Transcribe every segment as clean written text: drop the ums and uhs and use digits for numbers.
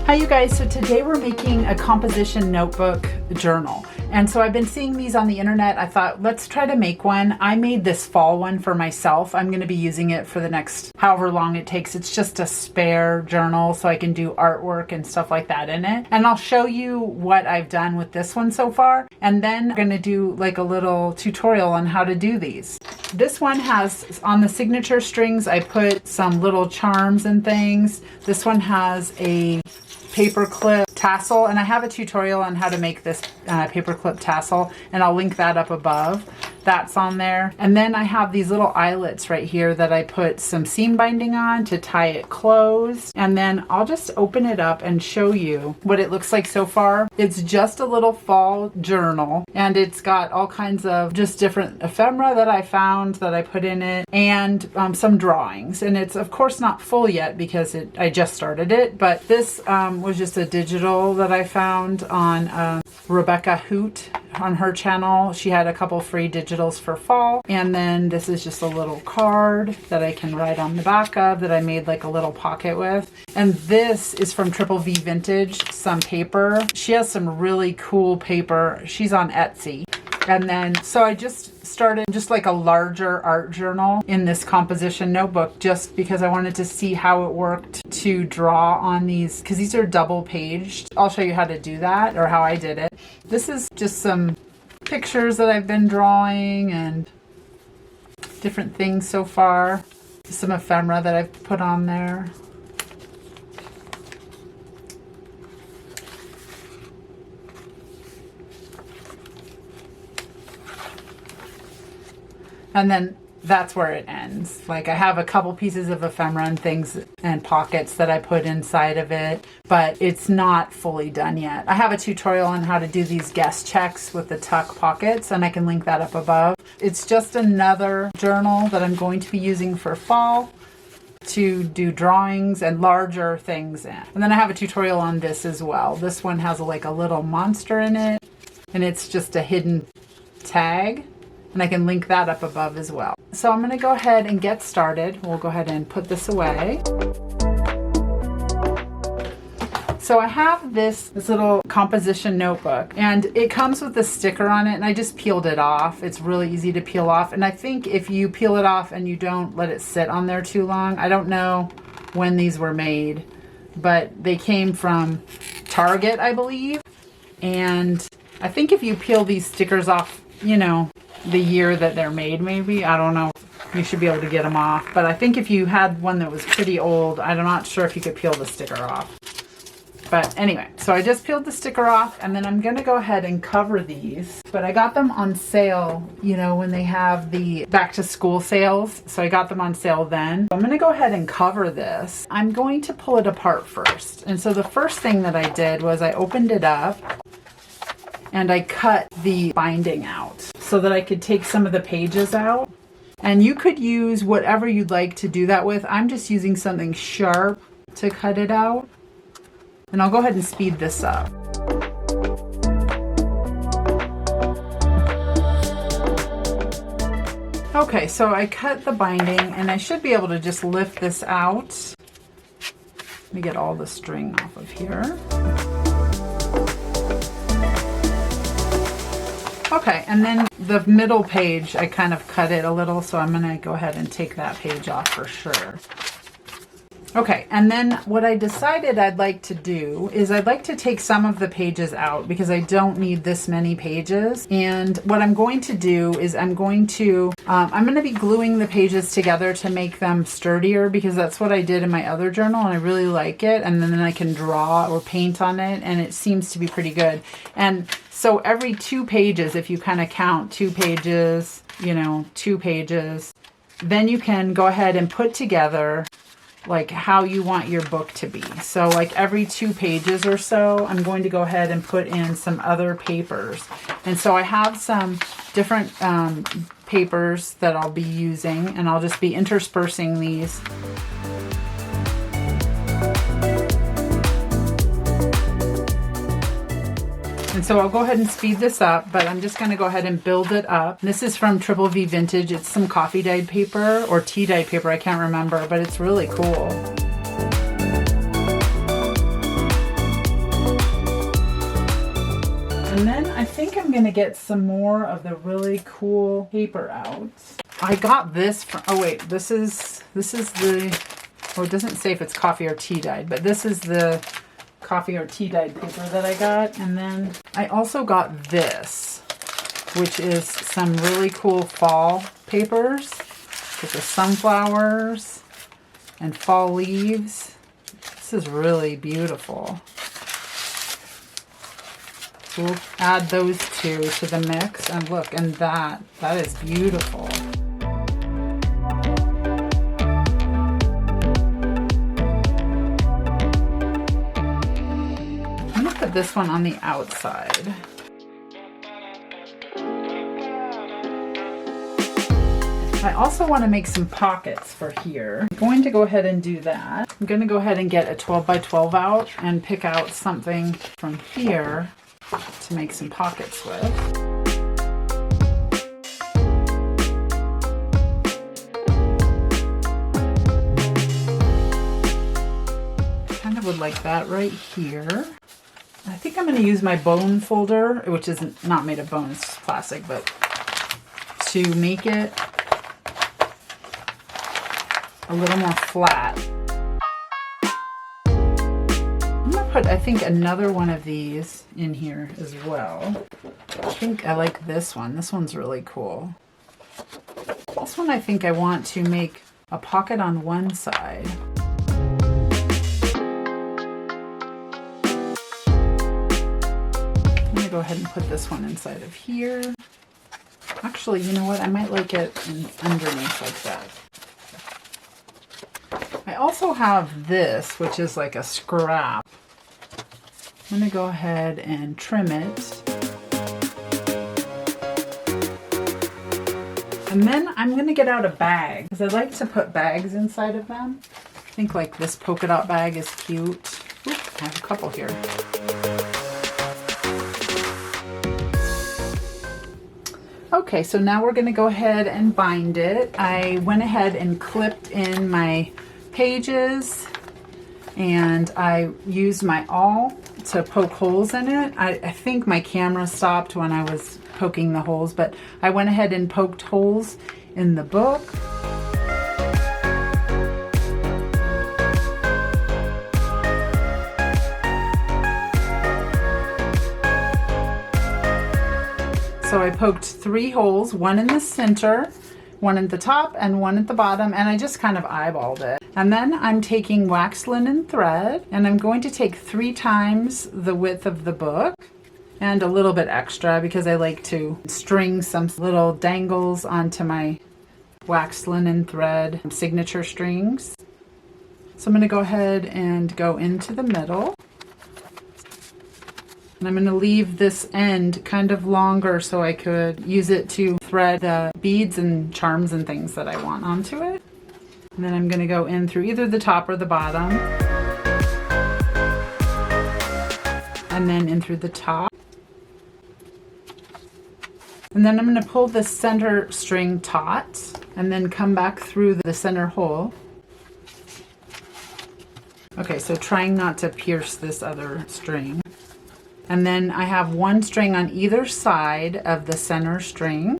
Hi you guys, so today we're making a composition notebook journal. And so I've been seeing these on the internet. I thought, let's try to make one. I made this fall one for myself. I'm going to be using it for the next however long it takes. It's just a spare journal so I can do artwork and stuff like that in it. And I'll show you what I've done with this one so far. And then I'm going to do like a little tutorial on how to do these. This one has, on the signature strings, I put some little charms and things. This one has a paper clip tassel, and I have a tutorial on how to make this paper clip tassel, and I'll link that up above. That's on there. And then I have these little eyelets right here that I put some seam binding on to tie it closed. And then I'll just open it up and show you what it looks like so far. It's just a little fall journal, and it's got all kinds of just different ephemera that I found that I put in it, and some drawings. And it's of course not full yet because I just started it, but this was just a digital that I found on Rebecca Hoot on her channel. She had a couple free digitals for fall. And then this is just a little card that I can write on the back of that I made like a little pocket with. And this is from Triple V Vintage, some paper. She has some really cool paper. She's on Etsy. And then, so I just started just like a larger art journal in this composition notebook just because I wanted to see how it worked to draw on these, because these are double paged. I'll show you how to do that, or how I did it. This is just some pictures that I've been drawing and different things so far. Some ephemera that I've put on there. And then that's where it ends. Like, I have a couple pieces of ephemera and things and pockets that I put inside of it, but it's not fully done yet. I have a tutorial on how to do these guest checks with the tuck pockets, and I can link that up above. It's just another journal that I'm going to be using for fall to do drawings and larger things in. And then I have a tutorial on this as well. This one has like a little monster in it, and it's just a hidden tag. And I can link that up above as well. So I'm going to go ahead and get started. We'll go ahead and put this away. So I have this little composition notebook, and it comes with a sticker on it, and I just peeled it off. It's really easy to peel off. And I think if you peel it off and you don't let it sit on there too long, I don't know when these were made, but they came from Target, I believe. And I think if you peel these stickers off, you know, the year that they're made, maybe, I don't know, you should be able to get them off. But I think if you had one that was pretty old, I'm not sure if you could peel the sticker off. But anyway, so I just peeled the sticker off, and then I'm gonna go ahead and cover these. But I got them on sale, you know, when they have the back to school sales. So I got them on sale then. So I'm gonna go ahead and cover this. I'm going to pull it apart first. And so the first thing that I did was I opened it up and I cut the binding out so that I could take some of the pages out. And you could use whatever you'd like to do that with. I'm just using something sharp to cut it out. And I'll go ahead and speed this up. Okay, so I cut the binding, and I should be able to just lift this out. Let me get all the string off of here. Okay, and then the middle page, I kind of cut it a little, so I'm gonna go ahead and take that page off for sure. Okay, and then what I decided I'd like to do is I'd like to take some of the pages out because I don't need this many pages. And what I'm going to do is I'm going to be gluing the pages together to make them sturdier, because that's what I did in my other journal and I really like it. And then I can draw or paint on it, and it seems to be pretty good. And so every 2 pages, if you kind of count 2 pages, you know, 2 pages, then you can go ahead and put together like how you want your book to be. So like every 2 pages or so, I'm going to go ahead and put in some other papers. And so I have some different papers that I'll be using, and I'll just be interspersing these. And so I'll go ahead and speed this up, but I'm just going to go ahead and build it up. This is from Triple V Vintage. It's some coffee dyed paper or tea dyed paper. I can't remember, but it's really cool. And then I think I'm gonna get some more of the really cool paper out. I got this from, oh wait, this is the, well, it doesn't say if it's coffee or tea dyed, but this is the coffee or tea dyed paper that I got. And then I also got this, which is some really cool fall papers with the sunflowers and fall leaves. This is really beautiful. So we'll add those two to the mix, and look, and that is beautiful. I'm gonna put this one on the outside. I also want to make some pockets for here. I'm going to go ahead and do that. I'm going to go ahead and get a 12 by 12 out and pick out something from here to make some pockets with. Kind of would like that right here. I think I'm going to use my bone folder, which is not made of bone, it's plastic, but to make it a little more flat. I'm gonna put, I think, another one of these in here as well. I think I like this one. This one's really cool. This one I think I want to make a pocket on one side. I'm gonna go ahead and put this one inside of here. Actually, you know what? I might like it underneath like that. I also have this, which is like a scrap. I'm going to go ahead and trim it. And then I'm going to get out a bag, because I like to put bags inside of them. I think like this polka dot bag is cute. Oop, I have a couple here. Okay, so now we're going to go ahead and bind it. I went ahead and clipped in my pages, and I used my awl to poke holes in it. I think my camera stopped when I was poking the holes, but I went ahead and poked holes in the book. So I poked 3 holes, one in the center, one at the top, and one at the bottom, and I just kind of eyeballed it. And then I'm taking wax linen thread, and I'm going to take 3 times the width of the book, and a little bit extra because I like to string some little dangles onto my wax linen thread signature strings. So I'm going to go ahead and go into the middle. And I'm going to leave this end kind of longer so I could use it to thread the beads and charms and things that I want onto it. And then I'm going to go in through either the top or the bottom. And then in through the top. And then I'm going to pull the center string taut and then come back through the center hole. Okay, so trying not to pierce this other string. And then I have 1 string on either side of the center string.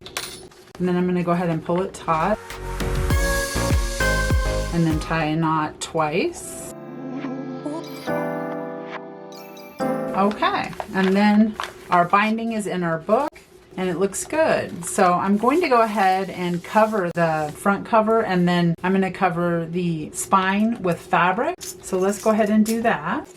And then I'm going to go ahead and pull it taut. And then tie a knot twice. Okay, and then our binding is in our book and it looks good. So I'm going to go ahead and cover the front cover, and then I'm going to cover the spine with fabric. So let's go ahead and do that.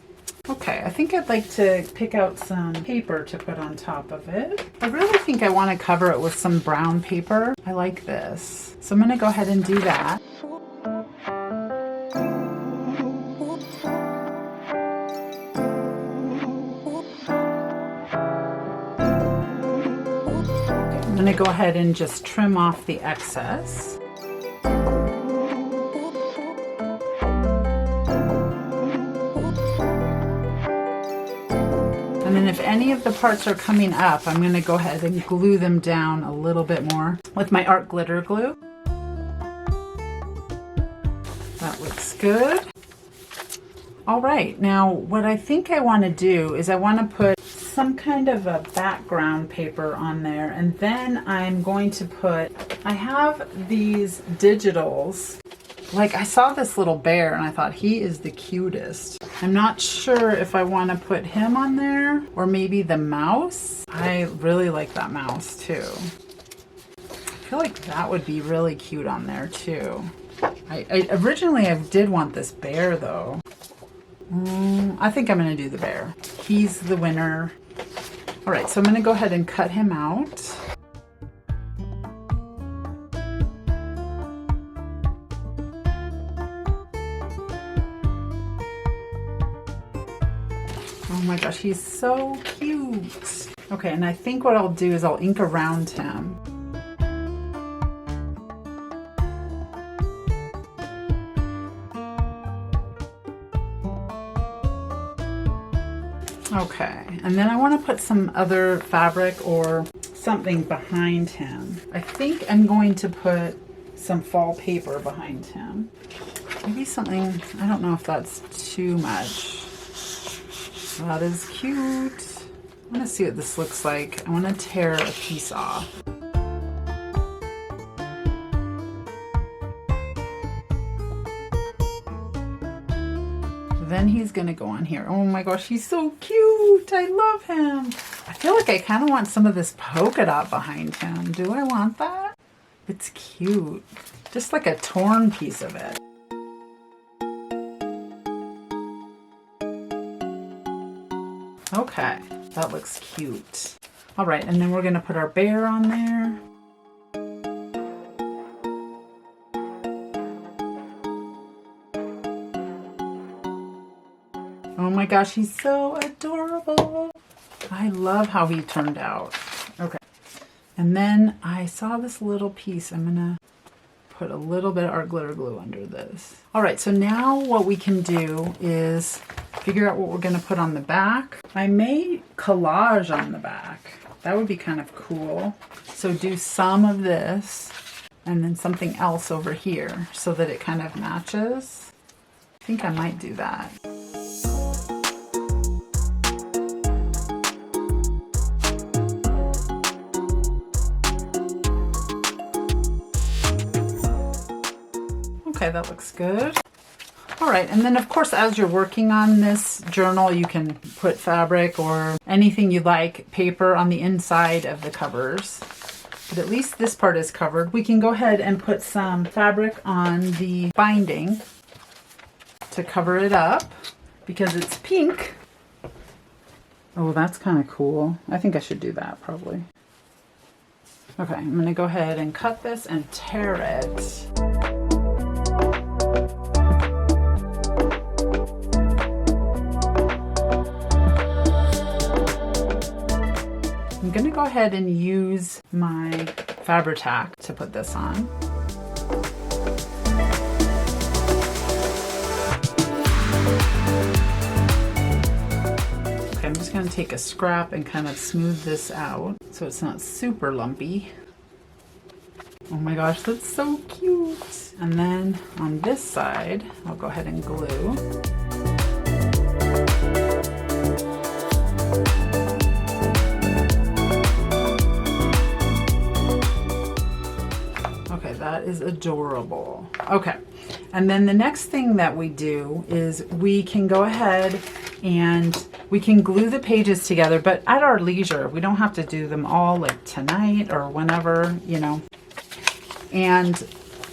Okay, I think I'd like to pick out some paper to put on top of it. I really think I want to cover it with some brown paper. I like this. So I'm going to go ahead and do that. I'm going to go ahead and just trim off the excess. And then if any of the parts are coming up, I'm going to go ahead and glue them down a little bit more with my art glitter glue. That looks good. All right, now what I think I want to do is I want to put some kind of a background paper on there, and then I'm going to put, I have these digitals. Like, I saw this little bear and I thought he is the cutest. I'm not sure if I want to put him on there or maybe the mouse. I really like that mouse too. I feel like that would be really cute on there too. I originally did want this bear though. I think I'm going to do the bear. He's the winner. All right, so I'm going to go ahead and cut him out. Oh my gosh, he's so cute. Okay, and I think what I'll do is I'll ink around him. Okay, and then I want to put some other fabric or something behind him. I think I'm going to put some fall paper behind him. Maybe something, I don't know if that's too much. That is cute. I want to see what this looks like. I want to tear a piece off. Then he's gonna go on here. Oh my gosh, he's so cute. I love him. I feel like I kind of want some of this polka dot behind him. Do I want that? It's cute. Just like a torn piece of it. Okay, that looks cute. All right, and then we're gonna put our bear on there. Oh my gosh, he's so adorable. I love how he turned out. Okay, and then I saw this little piece. I'm gonna put a little bit of art glitter glue under this. All right, so now what we can do is figure out what we're gonna put on the back. I may collage on the back. That would be kind of cool. So do some of this and then something else over here so that it kind of matches. I think I might do that. Okay, that looks good. All right, and then of course, as you're working on this journal, you can put fabric or anything you like, paper on the inside of the covers. But at least this part is covered. We can go ahead and put some fabric on the binding to cover it up because it's pink. Oh, that's kind of cool. I think I should do that probably. Okay, I'm gonna go ahead and cut this and tear it. I'm going to go ahead and use my Fabri-Tac to put this on. Okay, I'm just going to take a scrap and kind of smooth this out so it's not super lumpy. Oh my gosh, that's so cute. And then on this side, I'll go ahead and glue. That is adorable. Okay, and then the next thing that we do is we can go ahead and we can glue the pages together, but at our leisure. We don't have to do them all like tonight or whenever, you know. And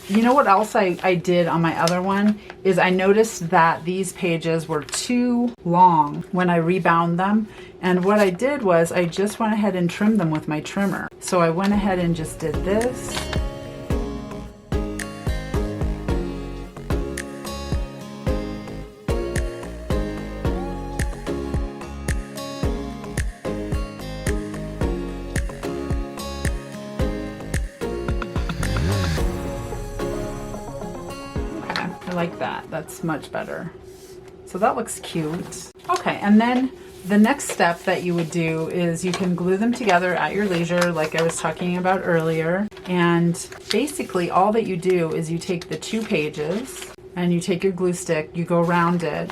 you know what else I did on my other one is I noticed that these pages were too long when I rebound them. And what I did was I just went ahead and trimmed them with my trimmer. So I went ahead and just did this. I like that. That's much better. So that looks cute. Okay, and then the next step that you would do is you can glue them together at your leisure, like I was talking about earlier. And basically all that you do is you take the two pages and you take your glue stick, you go around it,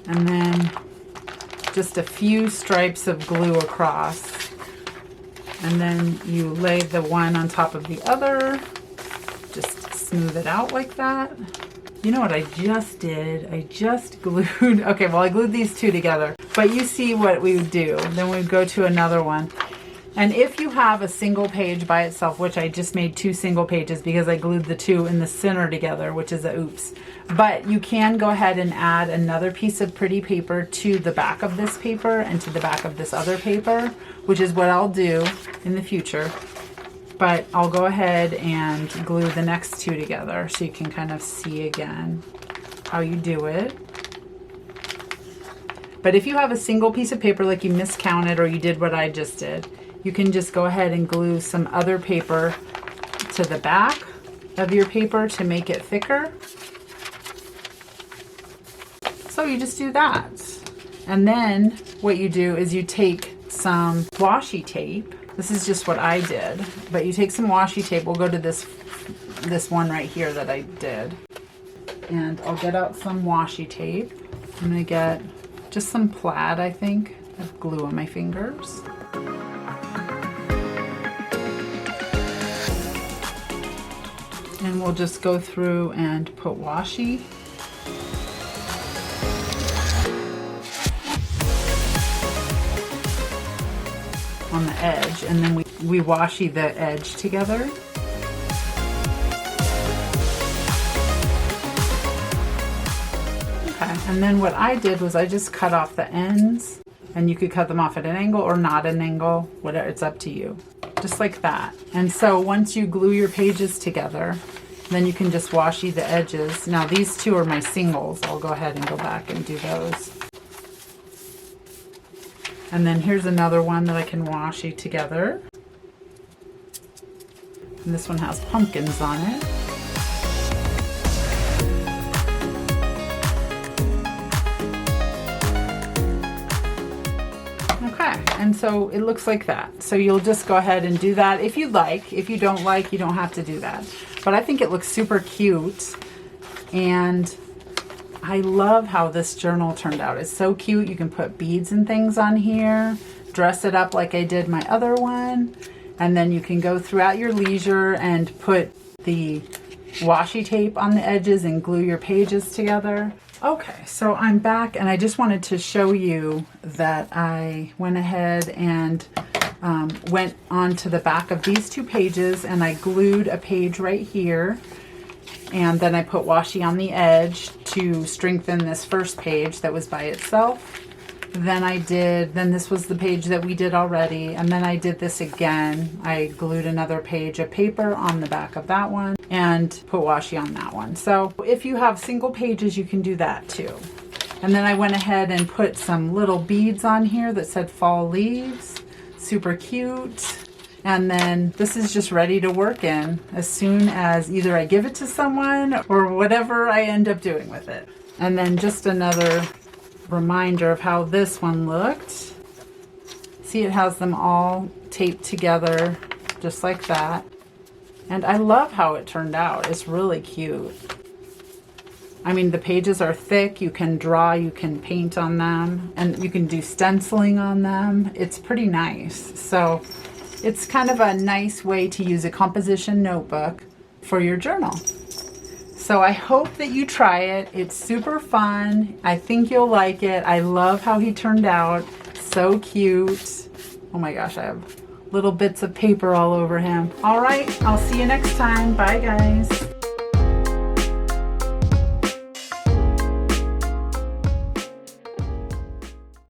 and then just a few stripes of glue across. And then you lay the one on top of the other. Just smooth it out like that. You know what I just did? I just glued, okay, well I glued these two together, but you see what we would do. Then we'd go to another one. And if you have a single page by itself, which I just made 2 single pages because I glued the 2 in the center together, which is a oops. But you can go ahead and add another piece of pretty paper to the back of this paper and to the back of this other paper, which is what I'll do in the future. But I'll go ahead and glue the next 2 together so you can kind of see again how you do it. But if you have a single piece of paper, like you miscounted or you did what I just did, you can just go ahead and glue some other paper to the back of your paper to make it thicker. So you just do that. And then what you do is you take some washi tape. This is just what I did, but you take some washi tape. We'll go to this one right here that I did. And I'll get out some washi tape. I'm gonna get just some plaid, I think. I have glue on my fingers. And we'll just go through and put washi. On the edge, and then we washi the edge together. Okay, and then what I did was I just cut off the ends, and you could cut them off at an angle or not an angle, whatever, it's up to you. Just like that. And so once you glue your pages together, then you can just washi the edges. Now these 2 are my singles. I'll go ahead and go back and do those. And then here's another one that I can washi together. And this one has pumpkins on it. Okay, and so it looks like that. So you'll just go ahead and do that if you like. If you don't like, you don't have to do that. But I think it looks super cute. And I love how this journal turned out. It's so cute. You can put beads and things on here, dress it up like I did my other one, and then you can go throughout your leisure and put the washi tape on the edges and glue your pages together. Okay, so I'm back, and I just wanted to show you that I went ahead and went onto the back of these 2 pages, and I glued a page right here. And then I put washi on the edge to strengthen this first page that was by itself. Then this was the page that we did already. And then I did this again. I glued another page of paper on the back of that one and put washi on that one. So if you have single pages, you can do that too. And then I went ahead and put some little beads on here that said fall leaves. Super cute. And then this is just ready to work in as soon as either I give it to someone or whatever I end up doing with it. And then just another reminder of how this one looked. See, it has them all taped together just like that. And I love how it turned out. It's really cute. I mean, the pages are thick. You can draw, you can paint on them, and you can do stenciling on them. It's pretty nice. So it's kind of a nice way to use a composition notebook for your journal. So I hope that you try it. It's super fun. I think you'll like it. I love how he turned out. So cute. Oh my gosh, I have little bits of paper all over him. All right, I'll see you next time. Bye guys.